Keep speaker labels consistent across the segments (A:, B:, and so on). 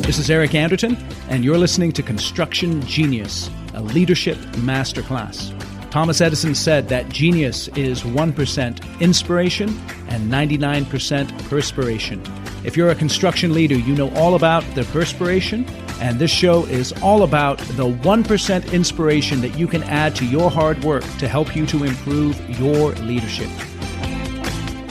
A: This is Eric Anderton, and you're listening to Construction Genius, a leadership masterclass. Thomas Edison said that genius is 1% inspiration and 99% perspiration. If you're a construction leader, you know all about the perspiration, and this show is all about the 1% inspiration that you can add to your hard work to help you to improve your leadership.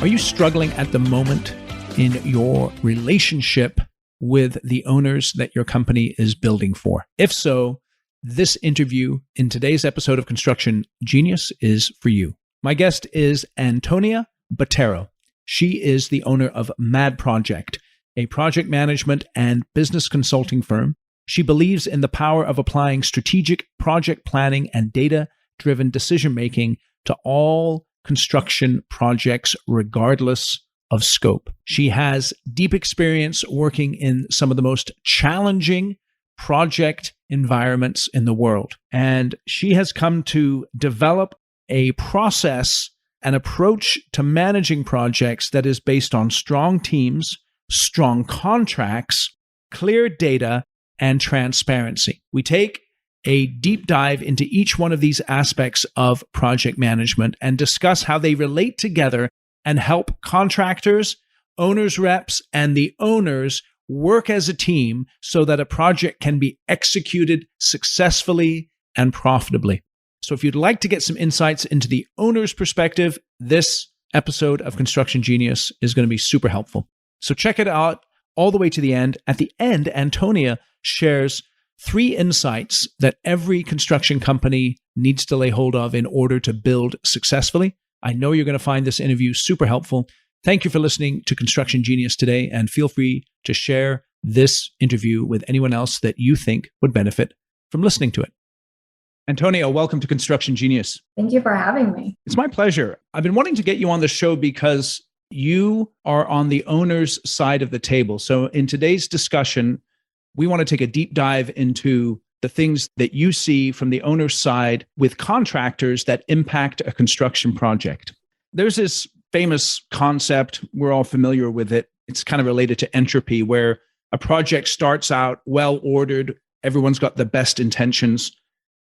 A: Are you struggling at the moment in your relationship with the owners that your company is building for? If so, this interview in today's episode of Construction Genius is for you. My guest is Antonia Botero. She is the owner of Mad Project, a project management and business consulting firm. She believes in the power of applying strategic project planning and data-driven decision-making to all construction projects, regardless of scope. She has deep experience working in some of the most challenging project environments in the world. And she has come to develop a process, an approach to managing projects that is based on strong teams, strong contracts, clear data, and transparency. We take a deep dive into each one of these aspects of project management and discuss how they relate together and help contractors, owners' reps, and the owners work as a team so that a project can be executed successfully and profitably. So if you'd like to get some insights into the owner's perspective, this episode of Construction Genius is going to be super helpful. So check it out all the way to the end. At the end, Antonia shares 3 insights that every construction company needs to lay hold of in order to build successfully. I know you're going to find this interview super helpful. Thank you for listening to Construction Genius today, and feel free to share this interview with anyone else that you think would benefit from listening to it. Antonia, welcome to Construction Genius.
B: Thank you for having me.
A: It's my pleasure. I've been wanting to get you on the show because you are on the owner's side of the table. So in today's discussion, we want to take a deep dive into the things that you see from the owner's side with contractors that impact a construction project. There's this famous concept, we're all familiar with it. It's kind of related to entropy, where a project starts out well-ordered, everyone's got the best intentions,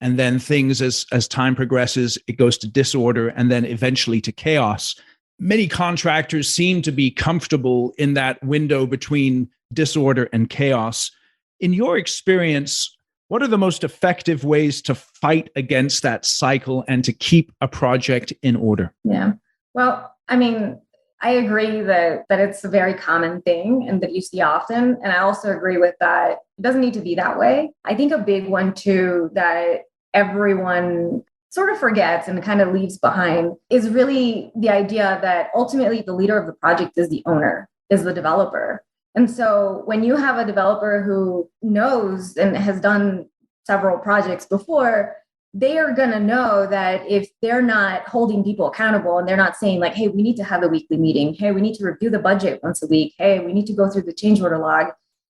A: and then things, as time progresses, it goes to disorder and then eventually to chaos. Many contractors seem to be comfortable in that window between disorder and chaos. In your experience, what are the most effective ways to fight against that cycle and to keep a project in order?
B: Yeah. Well, I mean, I agree that it's a very common thing and that you see often. And I also agree with that. It doesn't need to be that way. I think a big one too that everyone sort of forgets and kind of leaves behind is really the idea that ultimately the leader of the project is the owner, is the developer. And so when you have a developer who knows and has done several projects before, they are going to know that if they're not holding people accountable and they're not saying like, hey, we need to have a weekly meeting. Hey, we need to review the budget once a week. Hey, we need to go through the change order log.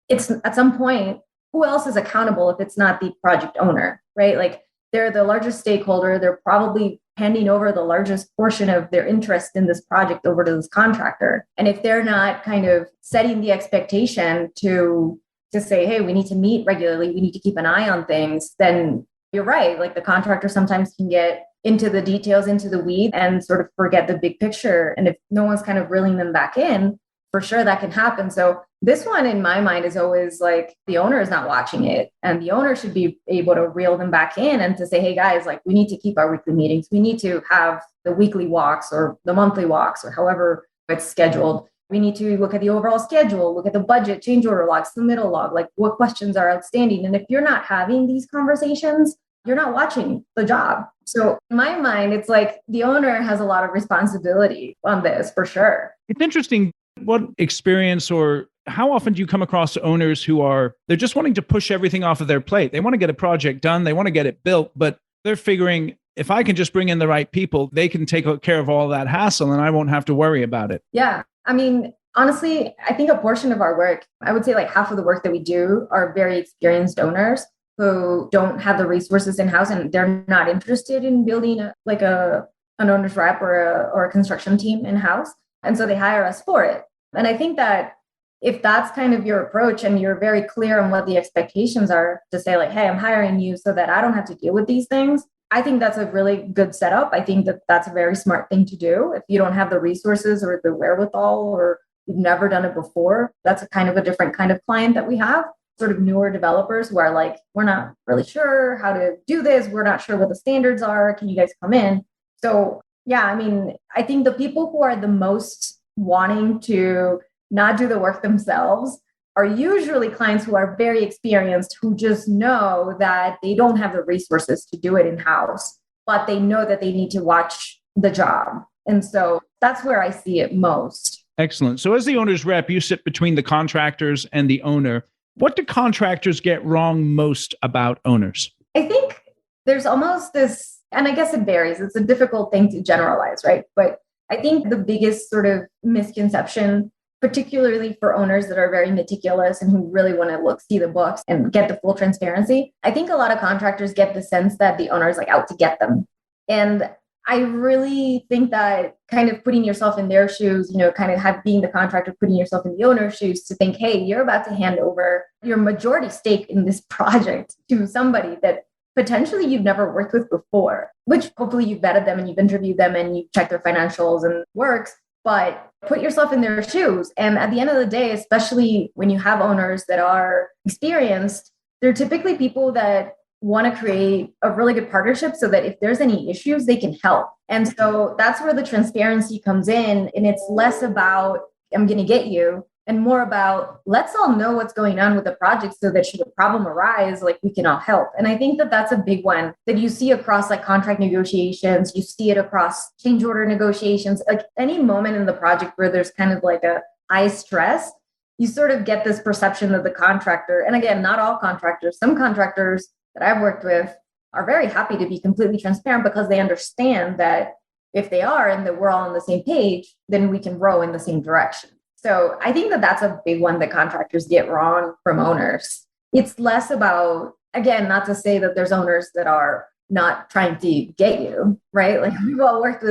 B: It's at some point, who else is accountable if it's not the project owner, right? Like they're the largest stakeholder. They're probably handing over the largest portion of their interest in this project over to this contractor. And if they're not kind of setting the expectation to say, hey, we need to meet regularly, we need to keep an eye on things, then you're right. Like the contractor sometimes can get into the details, into the weeds and sort of forget the big picture. And if no one's kind of reeling them back in, for sure that can happen. So this one in my mind is always like the owner is not watching it and the owner should be able to reel them back in and to say, hey guys, like we need to keep our weekly meetings. We need to have the weekly walks or the monthly walks or however it's scheduled. We need to look at the overall schedule, look at the budget, change order logs, the middle log, like what questions are outstanding. And if you're not having these conversations, you're not watching the job. So in my mind, it's like the owner has a lot of responsibility on this for sure.
A: It's interesting. What experience or how often do you come across owners who they're just wanting to push everything off of their plate? They want to get a project done. They want to get it built, but they're figuring if I can just bring in the right people, they can take care of all that hassle and I won't have to worry about it.
B: Yeah. I mean, honestly, I think a portion of our work, I would say like half of the work that we do are very experienced owners who don't have the resources in-house and they're not interested in building an owner's rep or a construction team in-house. And so they hire us for it. And I think that if that's kind of your approach and you're very clear on what the expectations are to say like, hey, I'm hiring you so that I don't have to deal with these things. I think that's a really good setup. I think that that's a very smart thing to do. If you don't have the resources or the wherewithal or you've never done it before, that's a kind of a different kind of client that we have, sort of newer developers who are like, we're not really sure how to do this. We're not sure what the standards are. Can you guys come in? So yeah, I mean, I think the people who are the most wanting to not do the work themselves are usually clients who are very experienced, who just know that they don't have the resources to do it in-house, but they know that they need to watch the job. And so that's where I see it most.
A: Excellent. So as the owner's rep, you sit between the contractors and the owner. What do contractors get wrong most about owners?
B: I think there's almost this, and I guess it varies. It's a difficult thing to generalize, right? But I think the biggest sort of misconception, particularly for owners that are very meticulous and who really want to see the books and get the full transparency. I think a lot of contractors get the sense that the owner is like out to get them. And I really think that kind of putting yourself in their shoes, kind of being the contractor, putting yourself in the owner's shoes to think, hey, you're about to hand over your majority stake in this project to somebody that potentially you've never worked with before, which hopefully you've vetted them and you've interviewed them and you've checked their financials and works. But put yourself in their shoes. And at the end of the day, especially when you have owners that are experienced, they're typically people that want to create a really good partnership so that if there's any issues, they can help. And so that's where the transparency comes in. And it's less about, I'm going to get you, and more about, let's all know what's going on with the project so that should a problem arise, like we can all help. And I think that that's a big one that you see across like contract negotiations. You see it across change order negotiations, like any moment in the project where there's kind of like a high stress, you sort of get this perception of the contractor. And again, not all contractors, some contractors that I've worked with are very happy to be completely transparent because they understand that if they are and that we're all on the same page, then we can row in the same direction. So I think that that's a big one that contractors get wrong from owners. It's less about, again, not to say that there's owners that are not trying to get you, right? Like we've all worked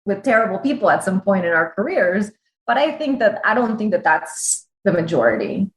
B: with terrible people at some point in our careers, but I don't think that that's the majority.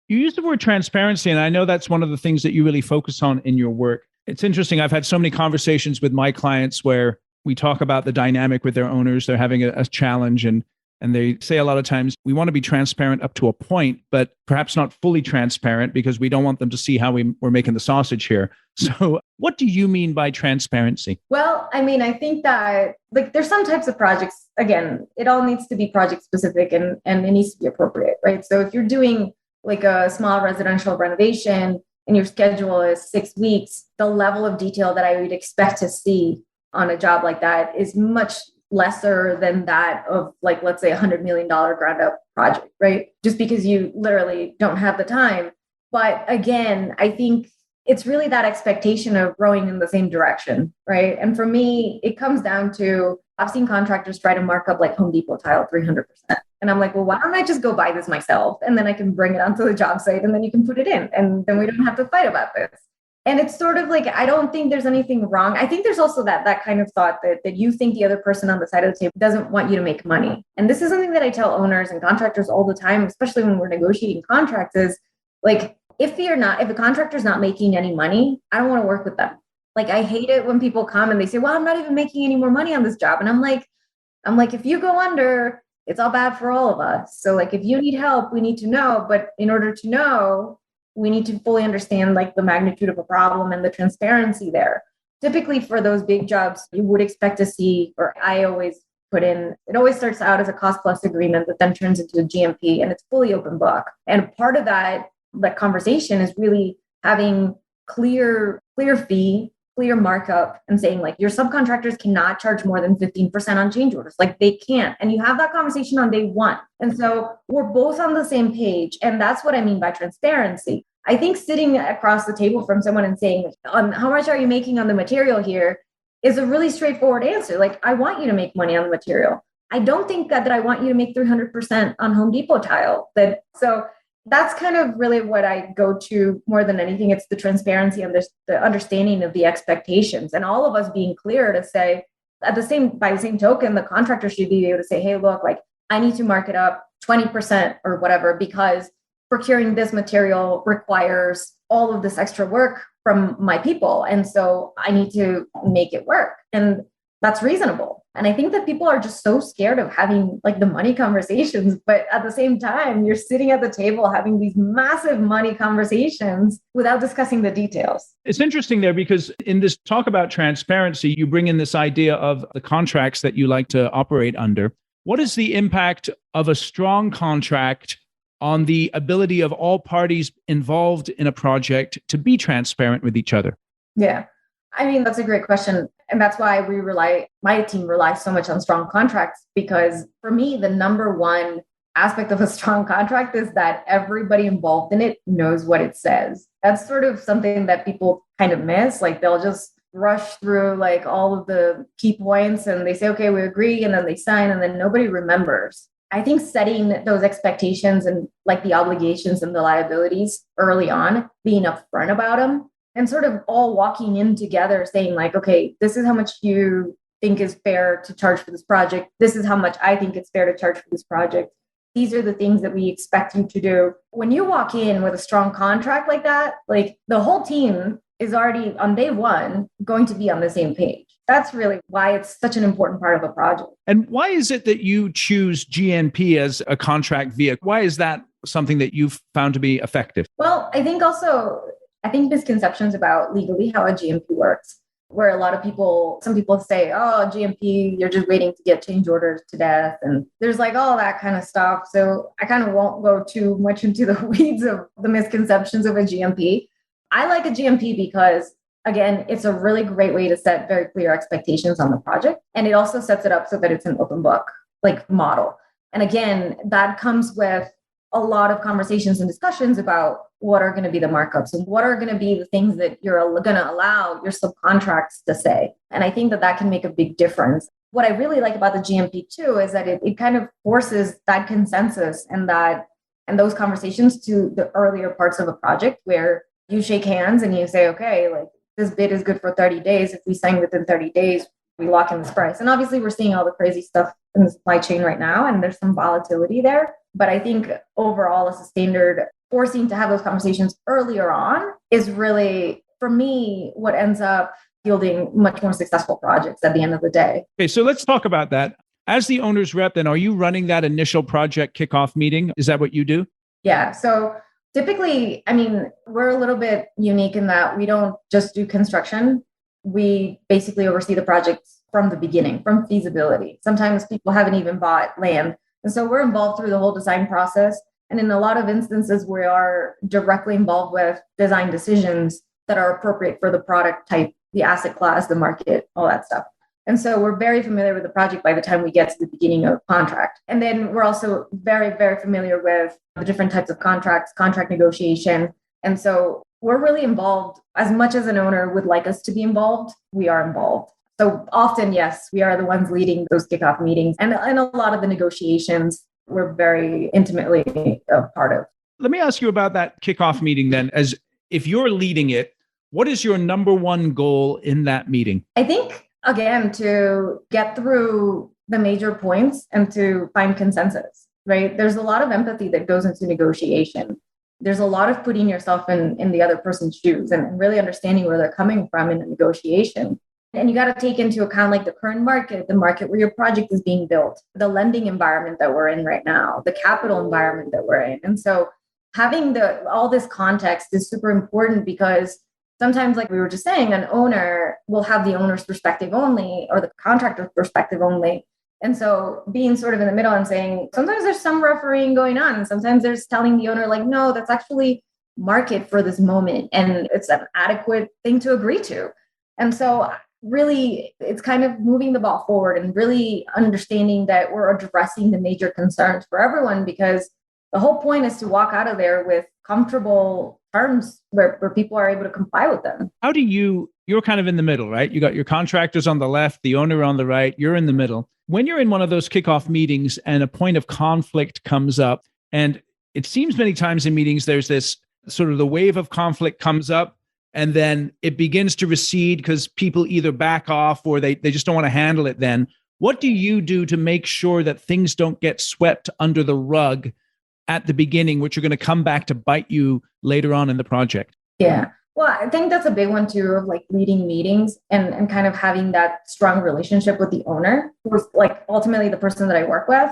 A: You use the word transparency, and I know that's one of the things that you really focus on in your work. It's interesting. I've had so many conversations with my clients where we talk about the dynamic with their owners. They're having a challenge, and they say a lot of times, we want to be transparent up to a point, but perhaps not fully transparent because we don't want them to see how we're making the sausage here. So what do you mean by transparency?
B: Well, I mean, I think that like there's some types of projects, again, it all needs to be project specific and it needs to be appropriate, right? So if you're doing like a small residential renovation and your schedule is 6 weeks, the level of detail that I would expect to see on a job like that is much lesser than that of like, let's say $100 million ground up project, right? Just because you literally don't have the time. But again, I think it's really that expectation of growing in the same direction, right? And for me, it comes down to, I've seen contractors try to mark up like Home Depot tile 300%. And I'm like, well, why don't I just go buy this myself? And then I can bring it onto the job site and then you can put it in and then we don't have to fight about this. And it's sort of like, I don't think there's anything wrong. I think there's also that kind of thought that you think the other person on the side of the table doesn't want you to make money. And this is something that I tell owners and contractors all the time, especially when we're negotiating contracts, is like, if a contractor's not making any money, I don't want to work with them. Like, I hate it when people come and they say, well, I'm not even making any more money on this job. And I'm like, if you go under, it's all bad for all of us. So like, if you need help, we need to know. But in order to know, we need to fully understand like the magnitude of a problem and the transparency there. Typically for those big jobs, you would expect to see, or I always put in, it always starts out as a cost plus agreement that then turns into a GMP and it's fully open book. And part of that conversation is really having clear fee, clear markup and saying like your subcontractors cannot charge more than 15% on change orders. Like they can't. And you have that conversation on day one. And so we're both on the same page. And that's what I mean by transparency. I think sitting across the table from someone and saying, how much are you making on the material here is a really straightforward answer. Like, I want you to make money on the material. I don't think that I want you to make 300% on Home Depot tile. So that's kind of really what I go to more than anything. It's the transparency and the understanding of the expectations and all of us being clear to say by the same token, the contractor should be able to say, hey, look, like I need to mark it up 20% or whatever because procuring this material requires all of this extra work from my people. And so I need to make it work. And that's reasonable. And I think that people are just so scared of having like the money conversations, but at the same time, you're sitting at the table having these massive money conversations without discussing the details.
A: It's interesting there because in this talk about transparency, you bring in this idea of the contracts that you like to operate under. What is the impact of a strong contract on the ability of all parties involved in a project to be transparent with each other?
B: Yeah. I mean, that's a great question. And that's why my team relies so much on strong contracts, because for me, the number one aspect of a strong contract is that everybody involved in it knows what it says. That's sort of something that people kind of miss. Like they'll just rush through like all of the key points and they say, okay, we agree. And then they sign and then nobody remembers. I think setting those expectations and like the obligations and the liabilities early on, being upfront about them, and sort of all walking in together saying like, okay, this is how much you think is fair to charge for this project. This is how much I think it's fair to charge for this project. These are the things that we expect you to do. When you walk in with a strong contract like that, like the whole team is already on day one going to be on the same page. That's really why it's such an important part of a project.
A: And why is it that you choose GMP as a contract vehicle? Why is that something that you've found to be effective?
B: Well, I think misconceptions about legally how a GMP works, where a lot of some people say, oh, GMP, you're just waiting to get change orders to death. And there's like all that kind of stuff. So I kind of won't go too much into the weeds of the misconceptions of a GMP. I like a GMP because, again, it's a really great way to set very clear expectations on the project. And it also sets it up so that it's an open book, like model. And again, that comes with a lot of conversations and discussions about what are going to be the markups and what are going to be the things that you're going to allow your subcontracts to say. And I think that can make a big difference. What I really like about the GMP too is that it kind of forces that consensus and those conversations to the earlier parts of a project where you shake hands and you say, okay, like this bid is good for 30 days. If we sign within 30 days, we lock in this price. And obviously we're seeing all the crazy stuff in the supply chain right now, and there's some volatility there. But I think overall, as a standard, forcing to have those conversations earlier on is really, for me, what ends up yielding much more successful projects at the end of the day.
A: Okay, so let's talk about that. As the owner's rep, then, are you running that initial project kickoff meeting? Is that what you do?
B: Yeah. So typically, I mean, we're a little bit unique in that we don't just do construction. We basically oversee the projects from the beginning, from feasibility. Sometimes people haven't even bought land. And so we're involved through the whole design process. And in a lot of instances, we are directly involved with design decisions that are appropriate for the product type, the asset class, the market, all that stuff. And so we're very familiar with the project by the time we get to the beginning of contract. And then we're also very, very familiar with the different types of contracts, contract negotiation. And so we're really involved as much as an owner would like us to be involved. We are involved. So often, yes, we are the ones leading those kickoff meetings and a lot of the negotiations we're very intimately a part of.
A: Let me ask you about that kickoff meeting then. As if you're leading it, what is your number one goal in that meeting?
B: I think, again, to get through the major points and to find consensus, right? There's a lot of empathy that goes into negotiation. There's a lot of putting yourself in the other person's shoes and really understanding where they're coming from in a negotiation. And you got to take into account like the current market, the market where your project is being built, the lending environment that we're in right now, the capital environment that we're in. And so having all this context is super important because sometimes, like we were just saying, an owner will have the owner's perspective only or the contractor's perspective only. And so being sort of in the middle and saying, sometimes there's some refereeing going on. And sometimes there's telling the owner like, no, that's actually market for this moment. And it's an adequate thing to agree to. And so really, it's kind of moving the ball forward and really understanding that we're addressing the major concerns for everyone, because the whole point is to walk out of there with comfortable terms where people are able to comply with them.
A: How do you're kind of in the middle, right? You got your contractors on the left, the owner on the right, you're in the middle. When you're in one of those kickoff meetings and a point of conflict comes up, and it seems many times in meetings, there's this sort of the wave of conflict comes up, and then it begins to recede because people either back off or they just don't want to handle it then. What do you do to make sure that things don't get swept under the rug at the beginning, which are going to come back to bite you later on in the project?
B: Yeah. Well, I think that's a big one too, of like leading meetings and kind of having that strong relationship with the owner, who's like ultimately the person that I work with,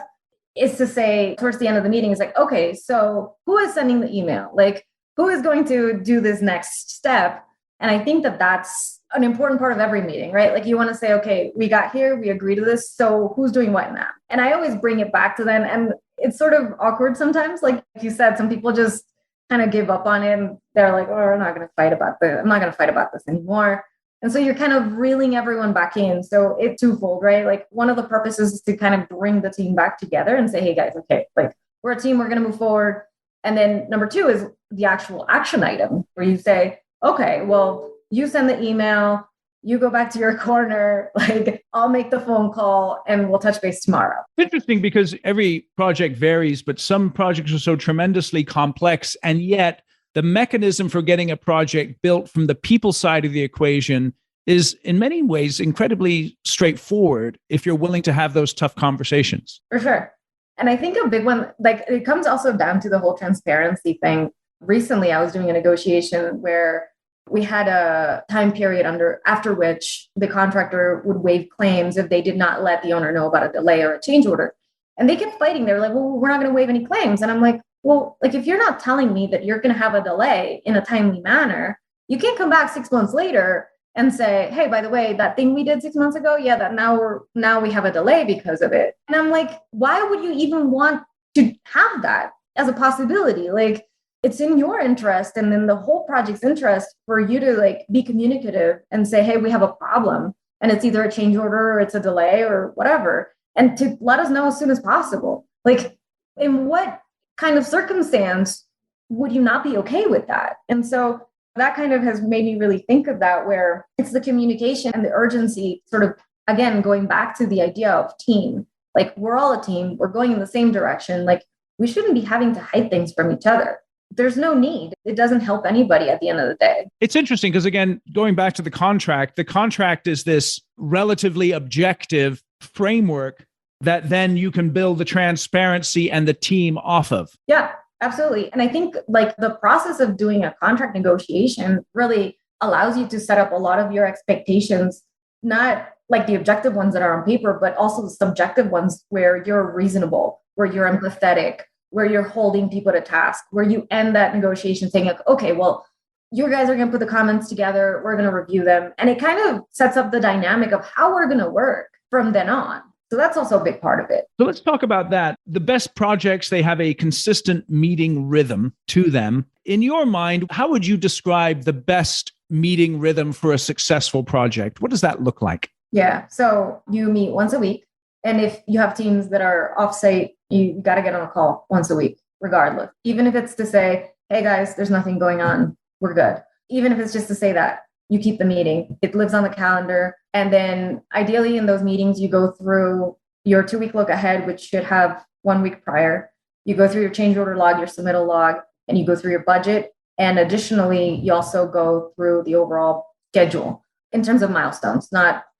B: is to say towards the end of the meeting, is like, okay, so who is sending the email? Like, who is going to do this next step? And I think that that's an important part of every meeting, right? Like you want to say, okay, we got here, we agree to this. So who's doing what now? And I always bring it back to them. And it's sort of awkward sometimes. Like you said, some people just kind of give up on it. And they're like, oh, we're not going to fight about this. I'm not going to fight about this anymore. And so you're kind of reeling everyone back in. So it's twofold, right? Like one of the purposes is to kind of bring the team back together and say, hey guys, okay, like we're a team, we're going to move forward. And then number two is the actual action item where you say, okay, well, you send the email, you go back to your corner, like I'll make the phone call and we'll touch base tomorrow.
A: Interesting, because every project varies, but some projects are so tremendously complex. And yet the mechanism for getting a project built from the people side of the equation is in many ways incredibly straightforward if you're willing to have those tough conversations.
B: For sure. And I think a big one, like it comes also down to the whole transparency thing. Recently, I was doing a negotiation where we had a time period after which the contractor would waive claims if they did not let the owner know about a delay or a change order. And they kept fighting. They were like, well, we're not going to waive any claims. And I'm like, well, like if you're not telling me that you're going to have a delay in a timely manner, you can't come back 6 months later and say, hey, by the way, that thing we did 6 months ago, yeah, that now we have a delay because of it. And I'm like, why would you even want to have that as a possibility? Like, it's in your interest and in the whole project's interest for you to like be communicative and say, hey, we have a problem and it's either a change order or it's a delay or whatever. And to let us know as soon as possible. Like, in what kind of circumstance would you not be okay with that? And so that kind of has made me really think of that, where it's the communication and the urgency, sort of, again, going back to the idea of team. Like, we're all a team, we're going in the same direction. Like, we shouldn't be having to hide things from each other. There's no need. It doesn't help anybody at the end of the day.
A: It's interesting because, again, going back to the contract is this relatively objective framework that then you can build the transparency and the team off of.
B: Yeah, absolutely. And I think like the process of doing a contract negotiation really allows you to set up a lot of your expectations, not like the objective ones that are on paper, but also the subjective ones where you're reasonable, where you're empathetic, where you're holding people to task, where you end that negotiation saying, like, okay, well, you guys are going to put the comments together, we're going to review them. And it kind of sets up the dynamic of how we're going to work from then on. So that's also a big part of it.
A: So let's talk about that. The best projects, they have a consistent meeting rhythm to them. In your mind, how would you describe the best meeting rhythm for a successful project? What does that look like?
B: Yeah. So you meet once a week. And if you have teams that are offsite, you got to get on a call once a week, regardless. Even if it's to say, hey guys, there's nothing going on, we're good. Even if it's just to say that, you keep the meeting. It lives on the calendar. And then ideally in those meetings, you go through your 2-week look ahead, which should have 1 week prior. You go through your change order log, your submittal log, and you go through your budget. And additionally, you also go through the overall schedule in terms of milestones,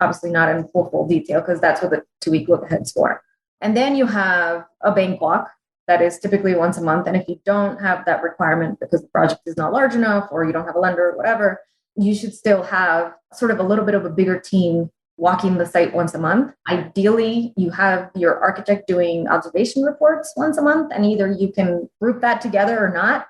B: obviously not in full detail, because that's what the 2-week look ahead's for. And then you have a bank walk that is typically once a month. And if you don't have that requirement because the project is not large enough or you don't have a lender or whatever, you should still have sort of a little bit of a bigger team walking the site once a month. Ideally, you have your architect doing observation reports once a month, and either you can group that together or not.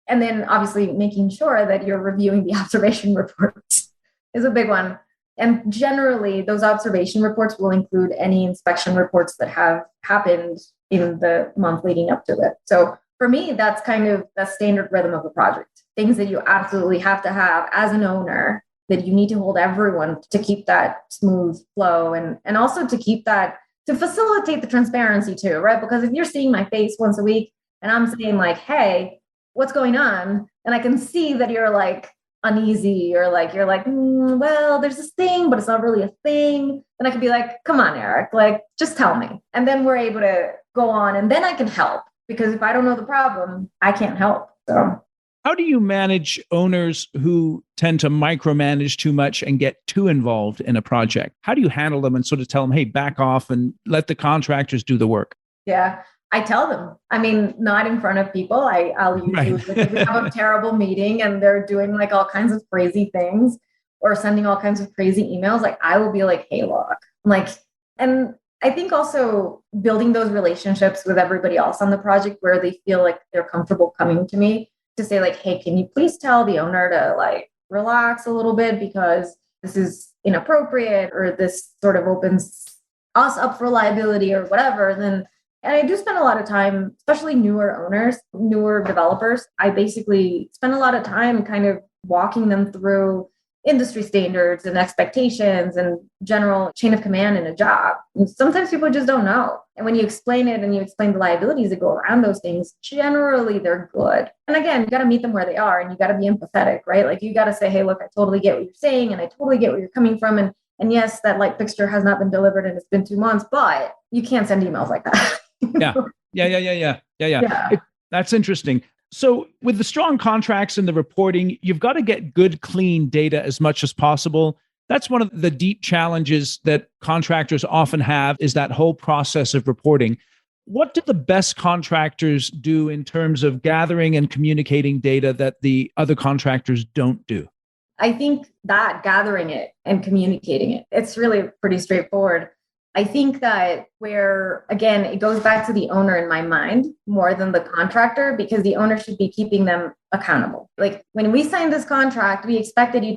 B: And then obviously making sure that you're reviewing the observation reports is a big one. And generally, those observation reports will include any inspection reports that have happened in the month leading up to it. So for me, that's kind of the standard rhythm of a project. Things that you absolutely have to have as an owner, that you need to hold everyone to keep that smooth flow and also to keep that, to facilitate the transparency too, right? Because if you're seeing my face once a week and I'm saying like, hey, what's going on? And I can see that you're like uneasy or like, you're like, well, there's this thing, but it's not really a thing. Then I could be like, come on, Eric, like, just tell me. And then we're able to go on and then I can help, because if I don't know the problem, I can't help. So
A: How do you manage owners who tend to micromanage too much and get too involved in a project? How do you handle them and sort of tell them, hey, back off and let the contractors do the work?
B: Yeah, I tell them. I mean, not in front of people. I'll usually,
A: Right.
B: like, if we have a terrible meeting and they're doing like all kinds of crazy things or sending all kinds of crazy emails, like I will be like, hey, look, like, and I think also building those relationships with everybody else on the project where they feel like they're comfortable coming to me to say like, hey, can you please tell the owner to like relax a little bit because this is inappropriate or this sort of opens us up for liability or whatever. And I do spend a lot of time, especially newer owners, newer developers. I basically spend a lot of time kind of walking them through industry standards and expectations and general chain of command in a job. And sometimes people just don't know. And when you explain it and you explain the liabilities that go around those things, generally they're good. And again, you got to meet them where they are and you got to be empathetic, right? Like you got to say, hey, look, I totally get what you're saying and I totally get where you're coming from. And yes, that light fixture has not been delivered and it's been 2 months, but you can't send emails like that.
A: Yeah.
B: Yeah.
A: That's interesting. So with the strong contracts and the reporting, you've got to get good, clean data as much as possible. That's one of the deep challenges that contractors often have is that whole process of reporting. What do the best contractors do in terms of gathering and communicating data that the other contractors don't do?
B: I think that gathering it and communicating it, it's really pretty straightforward. I think that where, again, it goes back to the owner in my mind more than the contractor, because the owner should be keeping them accountable. Like when we signed this contract, we expected you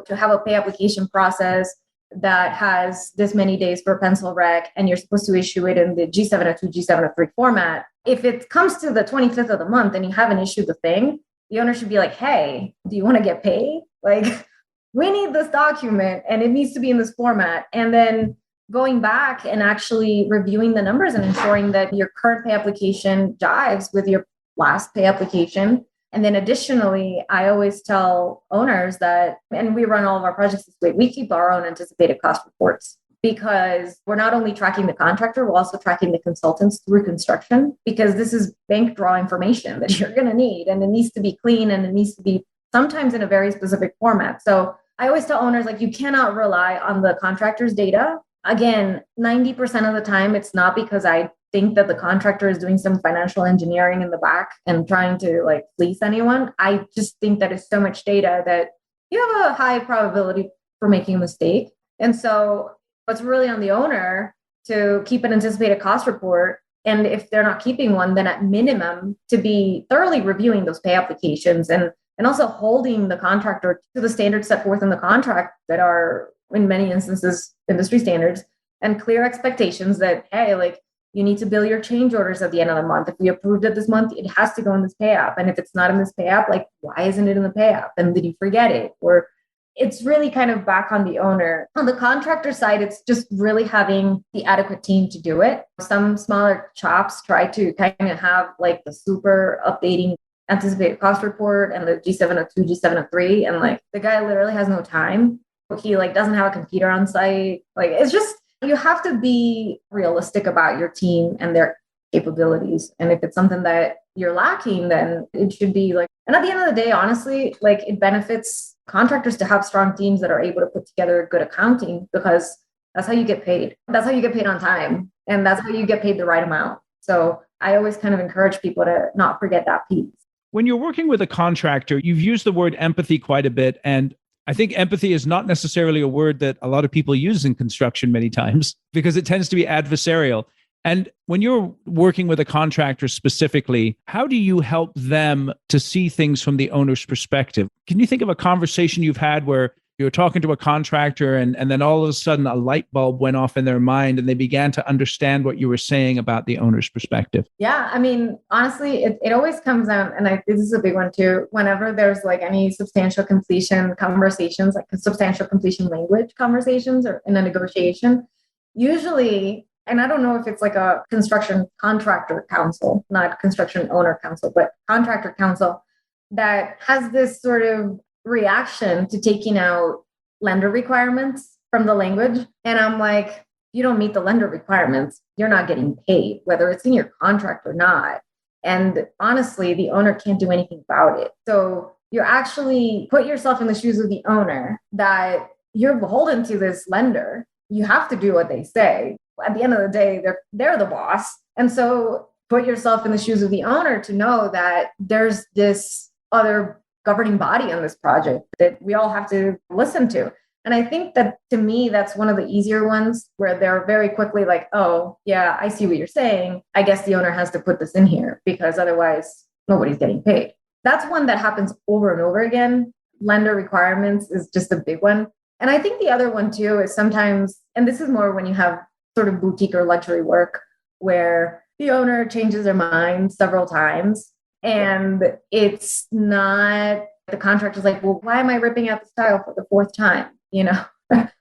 B: to have a pay application process that has this many days for pencil rec, and you're supposed to issue it in the G702, G703 format. If it comes to the 25th of the month and you haven't issued the thing, the owner should be like, hey, do you want to get paid? Like, we need this document and it needs to be in this format. And then going back and actually reviewing the numbers and ensuring that your current pay application jives with your last pay application. And then additionally, I always tell owners that, and we run all of our projects this way, we keep our own anticipated cost reports because we're not only tracking the contractor, we're also tracking the consultants through construction because this is bank draw information that you're going to need and it needs to be clean and it needs to be sometimes in a very specific format. So I always tell owners, like, you cannot rely on the contractor's data. Again, 90% of the time, it's not because I think that the contractor is doing some financial engineering in the back and trying to like fleece anyone. I just think that it's so much data that you have a high probability for making a mistake. And so it's really on the owner to keep an anticipated cost report. And if they're not keeping one, then at minimum to be thoroughly reviewing those pay applications and also holding the contractor to the standards set forth in the contract that are in many instances industry standards and clear expectations that, hey, like you need to bill your change orders at the end of the month. If we approved it this month, it has to go in this pay app. And if it's not in this pay app, like why isn't it in the pay app? And did you forget it? Or it's really kind of back on the owner. On the contractor side, it's just really having the adequate team to do it. Some smaller shops try to kind of have like the super updating anticipated cost report and the G702, G703. And like the guy literally has no time. He like doesn't have a computer on site. Like it's just, you have to be realistic about your team and their capabilities. And if it's something that you're lacking, then it should be like, and at the end of the day, honestly, like it benefits contractors to have strong teams that are able to put together good accounting because that's how you get paid. That's how you get paid on time. And that's how you get paid the right amount. So I always kind of encourage people to not forget that piece.
A: When you're working with a contractor, you've used the word empathy quite a bit. And I think empathy is not necessarily a word that a lot of people use in construction many times because it tends to be adversarial. And when you're working with a contractor specifically, how do you help them to see things from the owner's perspective? Can you think of a conversation you've had where you were talking to a contractor and then all of a sudden a light bulb went off in their mind and they began to understand what you were saying about the owner's perspective?
B: Yeah, I mean, honestly, it always comes down, and this is a big one too, whenever there's like any substantial completion conversations, like substantial completion language conversations or in a negotiation, usually, and I don't know if it's like a construction contractor council, not construction owner council, but contractor council that has this sort of reaction to taking out lender requirements from the language. And I'm like, you don't meet the lender requirements, you're not getting paid, whether it's in your contract or not. And honestly, the owner can't do anything about it. So you're actually put yourself in the shoes of the owner that you're beholden to this lender. You have to do what they say. At the end of the day, they're the boss. And so put yourself in the shoes of the owner to know that there's this other governing body on this project that we all have to listen to. And I think that to me, that's one of the easier ones where they're very quickly like, oh, yeah, I see what you're saying. I guess the owner has to put this in here because otherwise nobody's getting paid. That's one that happens over and over again. Lender requirements is just a big one. And I think the other one too is sometimes, and this is more when you have sort of boutique or luxury work where the owner changes their mind several times and it's not, the contractor's like, well, why am I ripping out the tile for the fourth time? You know,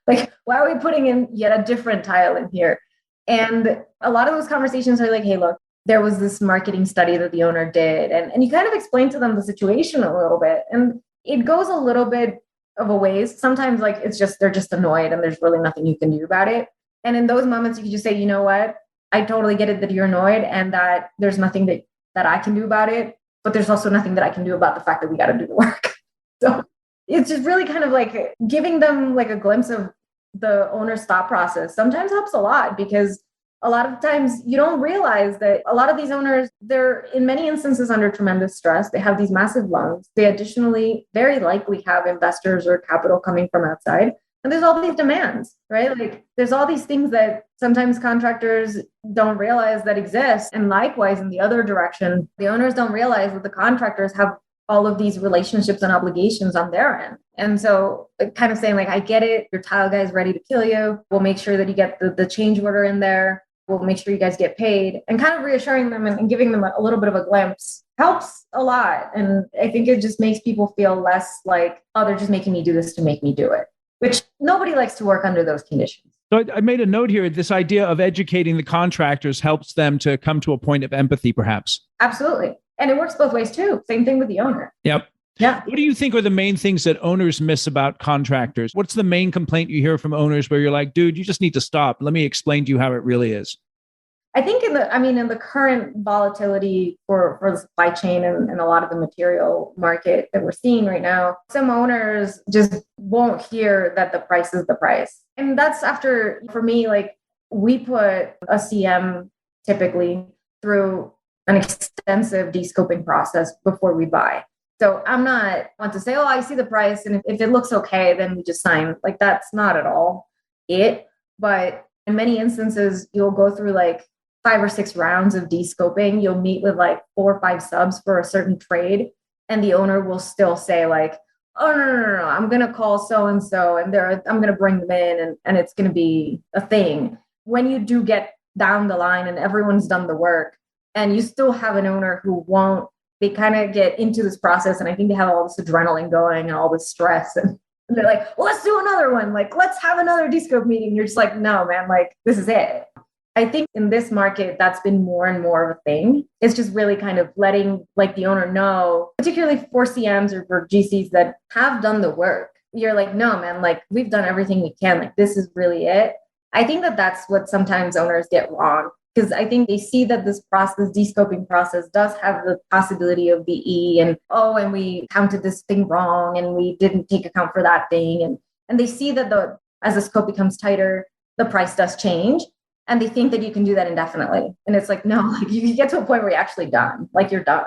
B: like, why are we putting in yet a different tile in here? And a lot of those conversations are like, hey, look, there was this marketing study that the owner did. And you kind of explain to them the situation a little bit. And it goes a little bit of a ways. Sometimes like it's just, they're just annoyed and there's really nothing you can do about it. And in those moments, you can just say, you know what? I totally get it that you're annoyed and that there's nothing that I can do about it. But there's also nothing that I can do about the fact that we got to do the work. So it's just really kind of like giving them like a glimpse of the owner's thought process sometimes helps a lot because a lot of times you don't realize that a lot of these owners, they're in many instances under tremendous stress. They have these massive loans. They additionally very likely have investors or capital coming from outside. And there's all these demands, right? Like there's all these things that sometimes contractors don't realize that exist. And likewise, in the other direction, the owners don't realize that the contractors have all of these relationships and obligations on their end. And so kind of saying like, I get it. Your tile guy is ready to kill you. We'll make sure that you get the change order in there. We'll make sure you guys get paid and kind of reassuring them and giving them a little bit of a glimpse helps a lot. And I think it just makes people feel less like, oh, they're just making me do this to make me do it, which nobody likes to work under those conditions.
A: So I made a note here. This idea of educating the contractors helps them to come to a point of empathy, perhaps.
B: Absolutely. And it works both ways too. Same thing with the owner.
A: Yep.
B: Yeah.
A: What do you think are the main things that owners miss about contractors? What's the main complaint you hear from owners where you're like, dude, you just need to stop. Let me explain to you how it really is.
B: I think in the current volatility for the supply chain and a lot of the material market that we're seeing right now, some owners just won't hear that the price is the price. And that's after, for me, like we put a CM typically through an extensive de-scoping process before we buy. So I'm not want to say, oh, I see the price. And if it looks okay, then we just sign. Like that's not at all it. But in many instances, you'll go through like 5 or 6 rounds of de-scoping. You'll meet with like 4 or 5 subs for a certain trade. And the owner will still say like, oh, no. I'm going to call so-and-so and I'm going to bring them in and it's going to be a thing. When you do get down the line and everyone's done the work and you still have an owner who won't, they kind of get into this process. And I think they have all this adrenaline going and all this stress. And they're like, well, let's do another one. Like, let's have another de-scope meeting. You're just like, no, man, like this is it. I think in this market, that's been more and more of a thing. It's just really kind of letting like the owner know, particularly for CMs or for GCs that have done the work. You're like, no, man, like we've done everything we can. Like this is really it. I think that that's what sometimes owners get wrong because I think they see that this process, de-scoping process does have the possibility of VE and, oh, and we counted this thing wrong and we didn't take account for that thing. And they see that as the scope becomes tighter, the price does change. And they think that you can do that indefinitely. And it's like, no, like you get to a point where you're actually done, like you're done.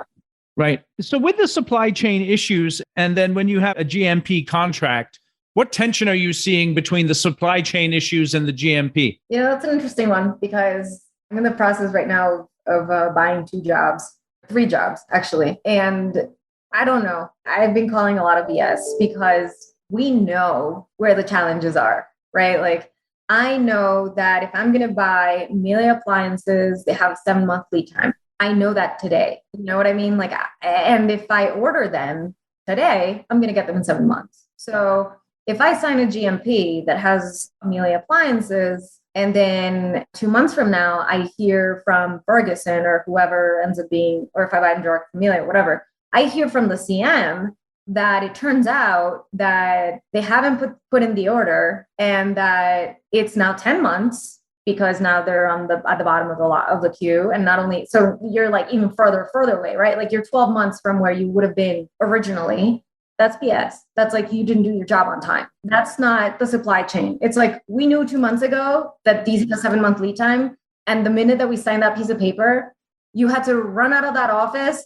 A: Right. So with the supply chain issues, and then when you have a GMP contract, what tension are you seeing between the supply chain issues and the GMP?
B: You know, that's an interesting one because I'm in the process right now of buying 3 jobs, actually. And I don't know. I've been calling a lot of BS because we know where the challenges are, right? Like, I know that if I'm going to buy Miele appliances, they have a 7-month lead time. I know that today. You know what I mean? Like, and if I order them today, I'm going to get them in 7 months. So if I sign a GMP that has Miele appliances, and then 2 months from now, I hear from Ferguson or whoever ends up being, or if I buy them direct from Miele or whatever, I hear from the CM that it turns out that they haven't put in the order and that it's now 10 months because now they're at the bottom of the queue. And not only, so you're like even further away, right? Like you're 12 months from where you would have been originally. That's BS. That's like you didn't do your job on time. That's not the supply chain. It's like we knew 2 months ago that these had a 7-month lead time. And the minute that we signed that piece of paper, you had to run out of that office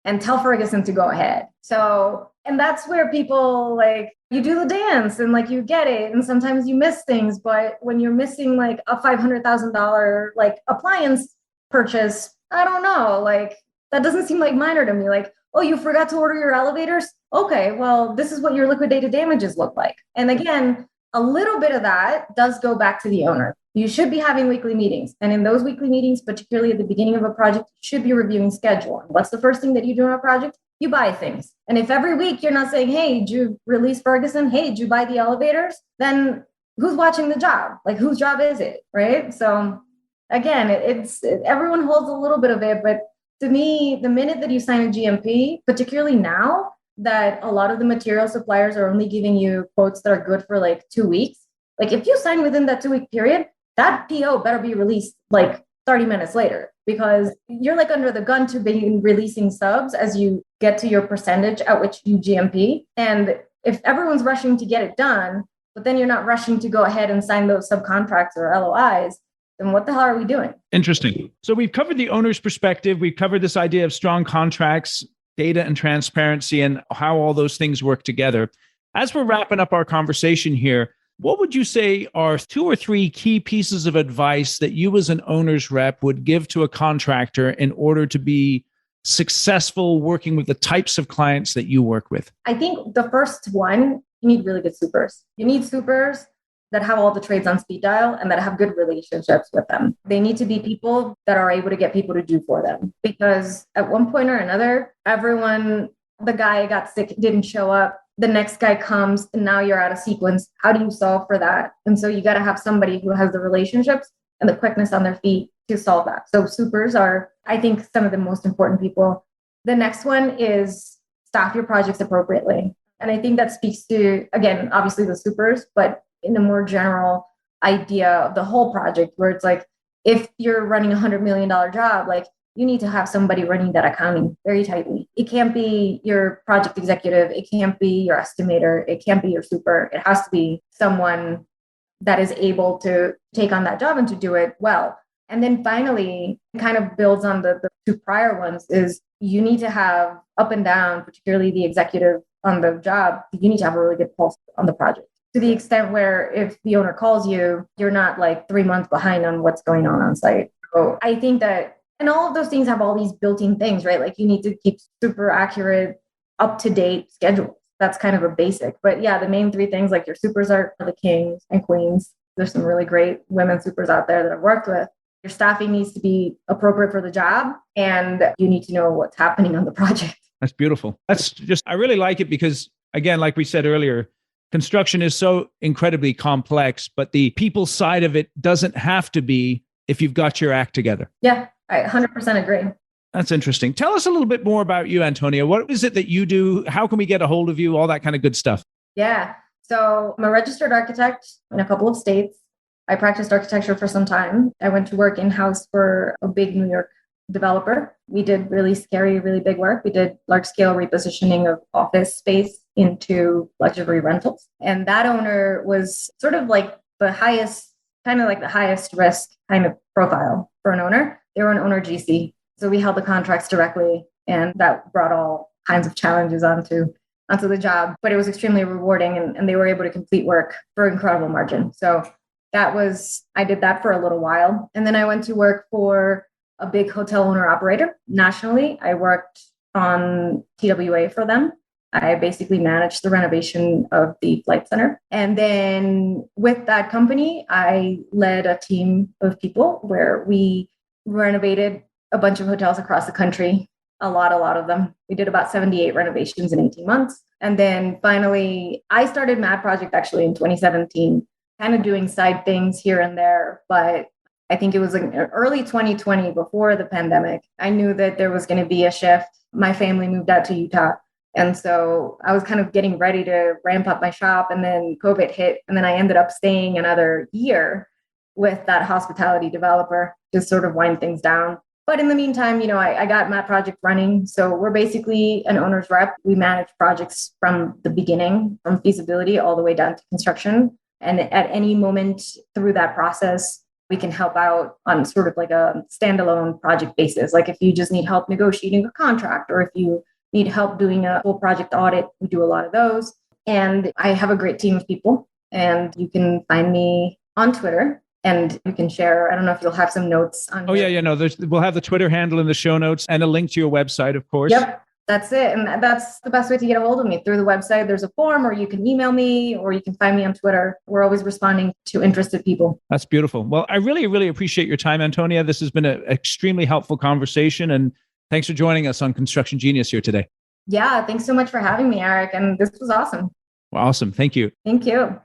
B: and tell Ferguson to go ahead. So, and that's where people like, you do the dance and like you get it. And sometimes you miss things. But when you're missing like a $500,000 like appliance purchase, I don't know, like that doesn't seem like minor to me. Like, oh, you forgot to order your elevators? Okay, well, this is what your liquidated damages look like. And again, a little bit of that does go back to the owner. You should be having weekly meetings. And in those weekly meetings, particularly at the beginning of a project, you should be reviewing schedule. And what's the first thing that you do on a project? You buy things. And if every week you're not saying, hey, did you release Ferguson? Hey, did you buy the elevators? Then who's watching the job? Like whose job is it, right? So again, everyone holds a little bit of it. But to me, the minute that you sign a GMP, particularly now that a lot of the material suppliers are only giving you quotes that are good for like 2 weeks, like if you sign within that 2-week period, that PO better be released like 30 minutes later, because you're like under the gun to be releasing subs as you get to your percentage at which you GMP. And if everyone's rushing to get it done, but then you're not rushing to go ahead and sign those subcontracts or LOIs, then what the hell are we doing?
A: Interesting. So we've covered the owner's perspective. We've covered this idea of strong contracts, data and transparency, and how all those things work together. As we're wrapping up our conversation here, what would you say are 2 or 3 key pieces of advice that you as an owner's rep would give to a contractor in order to be successful working with the types of clients that you work with?
B: I think the first one, you need really good supers. You need supers that have all the trades on speed dial and that have good relationships with them. They need to be people that are able to get people to do for them. Because at one point or another, the guy got sick, didn't show up. The next guy comes and now you're out of sequence. How do you solve for that? And so you got to have somebody who has the relationships and the quickness on their feet to solve that. So supers are, I think, some of the most important people. The next one is staff your projects appropriately. And I think that speaks to, again, obviously the supers, but in a more general idea of the whole project, where it's like, if you're running $100 million job, like you need to have somebody running that accounting very tightly. It can't be your project executive. It can't be your estimator. It can't be your super. It has to be someone that is able to take on that job and to do it well. And then finally, it kind of builds on the 2 prior ones, is you need to have up and down, particularly the executive on the job, you need to have a really good pulse on the project, to the extent where if the owner calls you, you're not like 3 months behind on what's going on site. So I think that, and all of those things have all these built-in things, right? Like you need to keep super accurate, up-to-date schedules. That's kind of a basic. But yeah, the main 3 things, like your supers are the kings and queens. There's some really great women supers out there that I've worked with. Your staffing needs to be appropriate for the job, and you need to know what's happening on the project.
A: That's beautiful. I really like it because, again, like we said earlier, construction is so incredibly complex, but the people side of it doesn't have to be if you've got your act together.
B: Yeah, I 100% agree.
A: That's interesting. Tell us a little bit more about you, Antonia. What is it that you do? How can we get a hold of you? All that kind of good stuff.
B: Yeah. So I'm a registered architect in a couple of states. I practiced architecture for some time. I went to work in-house for a big New York developer. We did really scary, really big work. We did large-scale repositioning of office space into luxury rentals. And that owner was sort of like the highest risk kind of profile for an owner. They were an owner GC. So we held the contracts directly, and that brought all kinds of challenges onto the job. But it was extremely rewarding, and they were able to complete work for incredible margin. So I did that for a little while. And then I went to work for a big hotel owner operator nationally. I worked on TWA for them. I basically managed the renovation of the flight center. And then with that company, I led a team of people where we renovated a bunch of hotels across the country, a lot of them. We did about 78 renovations in 18 months. And then finally, I started Mad Project actually in 2017, kind of doing side things here and there. But I think it was like early 2020, before the pandemic. I knew that there was going to be a shift. My family moved out to Utah. And so I was kind of getting ready to ramp up my shop, and then COVID hit. And then I ended up staying another year with that hospitality developer to sort of wind things down. But in the meantime, I got my project running. So we're basically an owner's rep. We manage projects from the beginning, from feasibility all the way down to construction. And at any moment through that process, we can help out on sort of like a standalone project basis. Like if you just need help negotiating a contract, or if you need help doing a full project audit, we do a lot of those. And I have a great team of people, and you can find me on Twitter. And you can share, I don't know if you'll have some notes on
A: We'll have the Twitter handle in the show notes and a link to your website, of course.
B: Yep, that's it. And that's the best way to get a hold of me, through the website. There's a form, or you can email me, or you can find me on Twitter. We're always responding to interested people.
A: That's beautiful. Well, I really, really appreciate your time, Antonia. This has been an extremely helpful conversation. And thanks for joining us on Construction Genius here today.
B: Yeah, thanks so much for having me, Eric. And this was awesome.
A: Well, awesome. Thank you.
B: Thank you.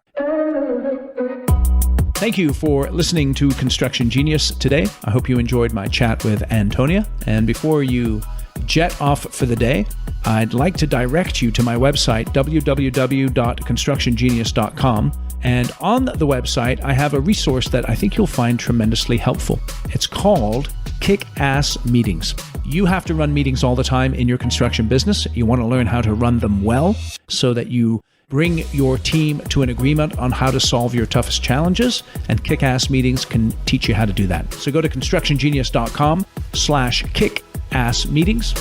A: Thank you for listening to Construction Genius today. I hope you enjoyed my chat with Antonia. And before you jet off for the day, I'd like to direct you to my website, www.constructiongenius.com. And on the website, I have a resource that I think you'll find tremendously helpful. It's called Kick-Ass Meetings. You have to run meetings all the time in your construction business. You want to learn how to run them well so that you bring your team to an agreement on how to solve your toughest challenges, and Kick-Ass Meetings can teach you how to do that. So go to constructiongenius.com/kick-ass meetings